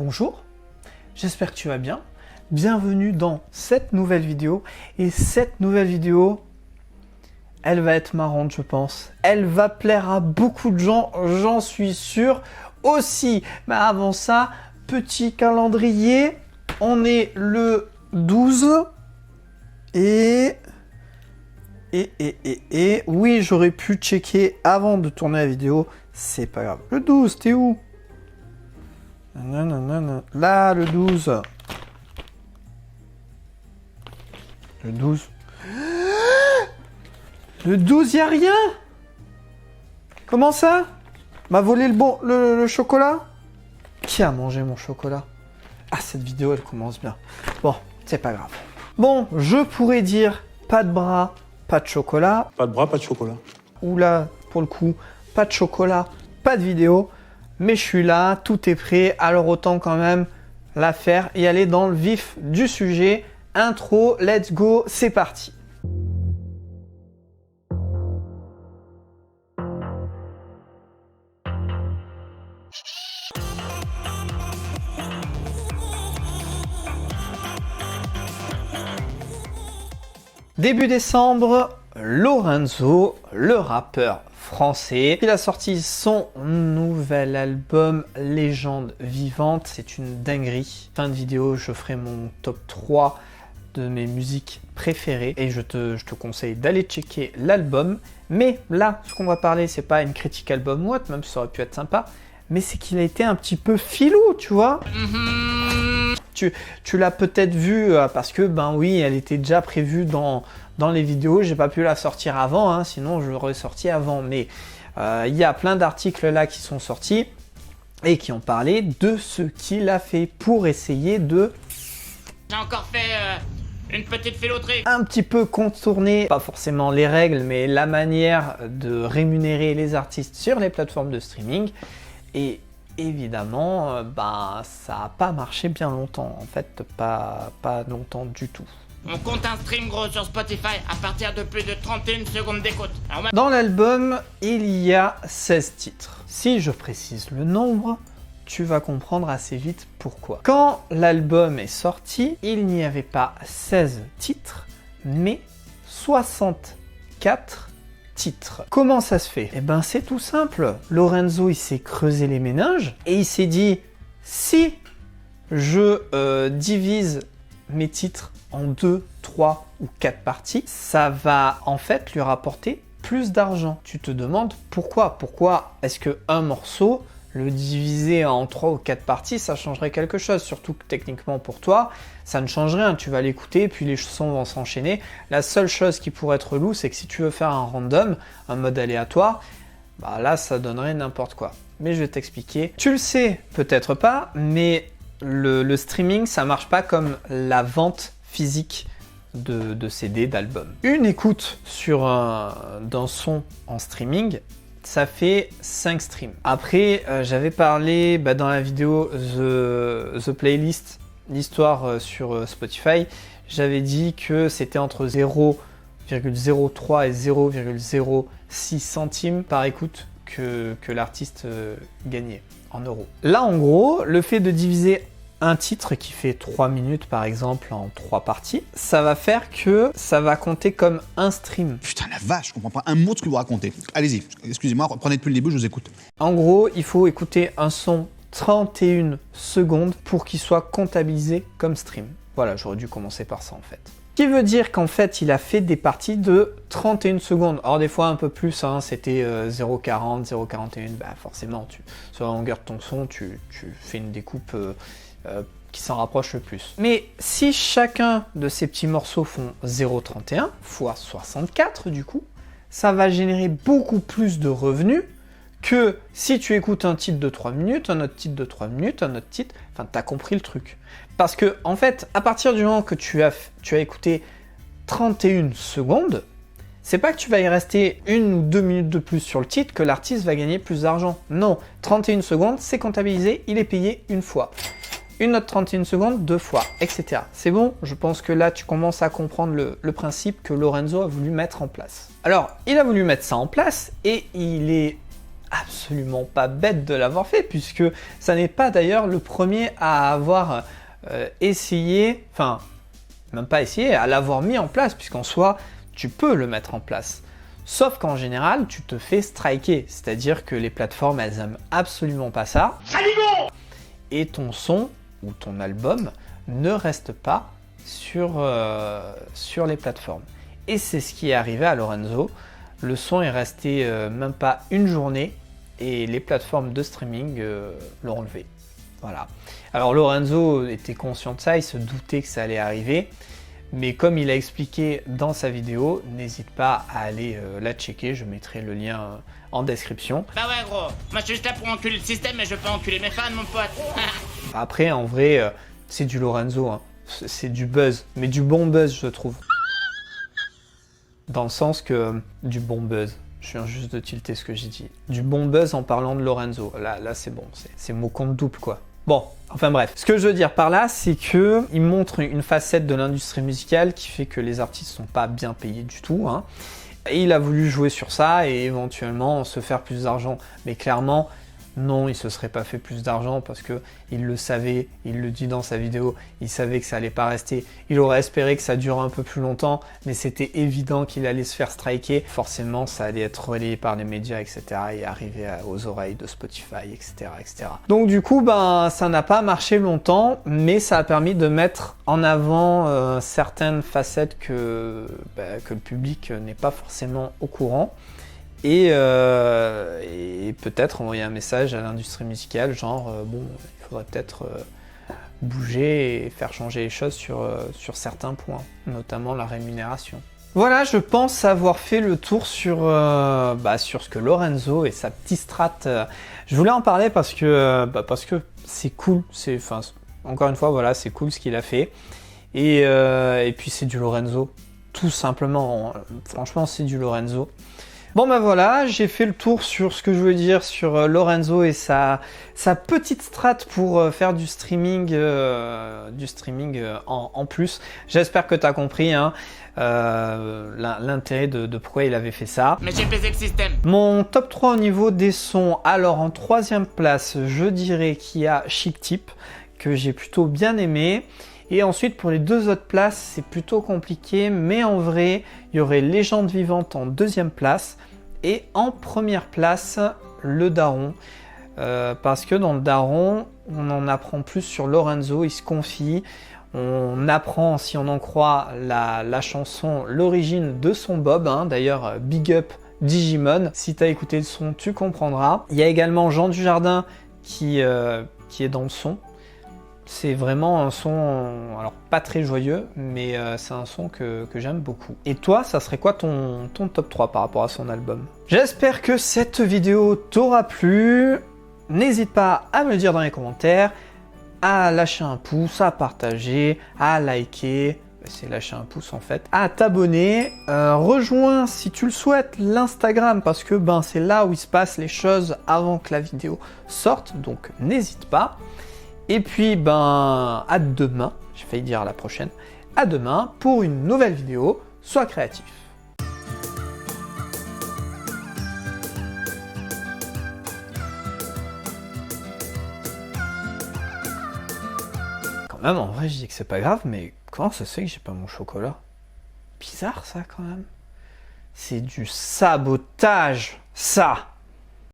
Bonjour, j'espère que tu vas bien. Bienvenue dans cette nouvelle vidéo. Et cette nouvelle vidéo, elle va être marrante, je pense. Elle va plaire à beaucoup de gens, j'en suis sûr aussi. Mais avant ça, petit calendrier. On est le 12 et oui, j'aurais pu checker avant de tourner la vidéo. C'est pas grave. Le 12, t'es où? Nanana. Là, le 12. Le 12. Le 12, y a rien? Comment ça? M'a volé le chocolat? Qui a mangé mon chocolat? Ah, cette vidéo, elle commence bien. Bon, c'est pas grave. Bon, je pourrais dire pas de bras, pas de chocolat. Pas de bras, pas de chocolat. Ou là, pour le coup, pas de chocolat, pas de vidéo. Mais je suis là, tout est prêt. Alors autant quand même la faire et aller dans le vif du sujet. Intro, let's go, c'est parti. Début décembre, Lorenzo, le rappeur français, il a sorti son nouvel album Légende vivante. C'est une dinguerie. Fin de vidéo, je ferai mon top 3 de mes musiques préférées et je te conseille d'aller checker l'album. Mais là, ce qu'on va parler, c'est pas une critique album ou autre, même si ça aurait pu être sympa, mais c'est qu'il a été un petit peu filou, tu vois. Tu l'as peut-être vu parce que, ben oui, elle était déjà prévue dans les vidéos. J'ai pas pu la sortir avant, hein, sinon je l'aurais sorti avant. Mais il y a plein d'articles là qui sont sortis et qui ont parlé de ce qu'il a fait pour essayer de... J'ai encore fait une petite filouterie. Un petit peu contourner, pas forcément les règles, mais la manière de rémunérer les artistes sur les plateformes de streaming. Et évidemment, ça n'a pas marché bien longtemps. En fait, pas longtemps du tout. On compte un stream gros sur Spotify à partir de plus de 31 secondes d'écoute. Dans l'album, il y a 16 titres. Si je précise le nombre, tu vas comprendre assez vite pourquoi. Quand l'album est sorti, il n'y avait pas 16 titres, mais 64 titres. Comment ça se fait? Eh ben c'est tout simple. Lorenzo, il s'est creusé les méninges et il s'est dit, si je divise mes titres en 2, 3 ou 4 parties, ça va en fait lui rapporter plus d'argent. Tu te demandes pourquoi? Pourquoi est-ce que un morceau, le diviser en 3 ou 4 parties, ça changerait quelque chose? Surtout que techniquement pour toi, ça ne change rien. Tu vas l'écouter, puis les sons vont s'enchaîner. La seule chose qui pourrait être relou, c'est que si tu veux faire un random, un mode aléatoire, là, ça donnerait n'importe quoi. Mais je vais t'expliquer. Tu le sais peut-être pas, mais le streaming, ça marche pas comme la vente physique de CD, d'album. Une écoute d'un son en streaming, ça fait 5 streams. Après, j'avais parlé dans la vidéo The Playlist, l'histoire sur Spotify, j'avais dit que c'était entre 0,03 et 0,06 centimes par écoute que l'artiste gagnait en euros. Là, en gros, le fait de diviser un titre qui fait 3 minutes par exemple en 3 parties, ça va faire que ça va compter comme un stream. Putain la vache, je comprends pas un mot de ce que vous racontez. Allez-y, excusez-moi, reprenez depuis le début, je vous écoute. En gros, il faut écouter un son 31 secondes pour qu'il soit comptabilisé comme stream. Voilà, j'aurais dû commencer par ça en fait. Ce qui veut dire qu'en fait, il a fait des parties de 31 secondes. Alors des fois un peu plus, hein, c'était 0,40, 0,41, forcément, sur la longueur de ton son, tu fais une découpe qui s'en rapproche le plus. Mais si chacun de ces petits morceaux font 0,31 fois 64 du coup, ça va générer beaucoup plus de revenus que si tu écoutes un titre de 3 minutes, un autre titre de 3 minutes, un autre titre, enfin t'as compris le truc. Parce que en fait, à partir du moment que tu as écouté 31 secondes, c'est pas que tu vas y rester 1 ou 2 minutes de plus sur le titre que l'artiste va gagner plus d'argent. Non, 31 secondes, c'est comptabilisé, il est payé une fois. Une autre 31 secondes, 2 fois, etc. C'est bon, je pense que là, tu commences à comprendre le principe que Lorenzo a voulu mettre en place. Alors, il a voulu mettre ça en place et il est absolument pas bête de l'avoir fait, puisque ça n'est pas d'ailleurs le premier à avoir essayé, enfin, même pas essayé, à l'avoir mis en place, puisqu'en soi, tu peux le mettre en place. Sauf qu'en général, tu te fais striker, c'est-à-dire que les plateformes, elles aiment absolument pas ça. Et ton son ou ton album ne reste pas sur les plateformes. Et c'est ce qui est arrivé à Lorenzo. Le son est resté même pas une journée et les plateformes de streaming l'ont enlevé. Voilà. Alors Lorenzo était conscient de ça, il se doutait que ça allait arriver. Mais comme il a expliqué dans sa vidéo, n'hésite pas à aller la checker, je mettrai le lien en description. Bah ouais gros, moi je suis juste là pour enculer le système mais je peux enculer mes fans mon pote. Après en vrai, c'est du Lorenzo, hein. C'est du buzz, mais du bon buzz je trouve. Dans le sens que du bon buzz, je viens juste de tilter ce que j'ai dit. Du bon buzz en parlant de Lorenzo, là c'est bon, c'est mot compte double quoi. Bon, enfin bref, ce que je veux dire par là, c'est que il montre une facette de l'industrie musicale qui fait que les artistes sont pas bien payés du tout, hein. Et il a voulu jouer sur ça et éventuellement se faire plus d'argent. Mais clairement, non, il se serait pas fait plus d'argent parce que il le savait, il le dit dans sa vidéo, il savait que ça allait pas rester. Il aurait espéré que ça dure un peu plus longtemps, mais c'était évident qu'il allait se faire striker. Forcément, ça allait être relayé par les médias, etc. et arriver aux oreilles de Spotify, etc., etc. Donc du coup, ben, ça n'a pas marché longtemps, mais ça a permis de mettre en avant certaines facettes que le public n'est pas forcément au courant. Et peut-être envoyer un message à l'industrie musicale, genre bon, il faudrait peut-être bouger et faire changer les choses sur certains points, notamment la rémunération. Voilà, je pense avoir fait le tour sur ce que Lorenzo et sa petite strat. Je voulais en parler parce que c'est cool, encore une fois, voilà, c'est cool ce qu'il a fait. Et puis c'est du Lorenzo, tout simplement, franchement c'est du Lorenzo. Bon ben voilà, j'ai fait le tour sur ce que je veux dire sur Lorenzo et sa petite strat pour faire du streaming en plus. J'espère que tu as compris hein, l'intérêt de pourquoi il avait fait ça. Mais j'ai baisé le système. Mon top 3 au niveau des sons, alors en troisième place, je dirais qu'il y a Chic Tip, que j'ai plutôt bien aimé. Et ensuite, pour les deux autres places, c'est plutôt compliqué, mais en vrai, il y aurait Légende Vivante en deuxième place. Et en première place, le Daron. Parce que dans le Daron, on en apprend plus sur Lorenzo, il se confie. On apprend, si on en croit, la chanson, l'origine de son Bob. Hein. D'ailleurs, big up Digimon. Si tu as écouté le son, tu comprendras. Il y a également Jean Dujardin qui est dans le son. C'est vraiment un son, alors pas très joyeux, mais c'est un son que j'aime beaucoup. Et toi, ça serait quoi ton top 3 par rapport à son album? J'espère que cette vidéo t'aura plu. N'hésite pas à me le dire dans les commentaires, à lâcher un pouce, à partager, à liker, c'est lâcher un pouce en fait, à t'abonner. Rejoins si tu le souhaites l'Instagram parce que c'est là où il se passe les choses avant que la vidéo sorte, donc n'hésite pas. Et puis, à demain, j'ai failli dire à la prochaine, à demain pour une nouvelle vidéo. Sois créatif. Quand même, en vrai, je dis que c'est pas grave, mais comment ça se fait que j'ai pas mon chocolat? Bizarre ça quand même. C'est du sabotage, ça.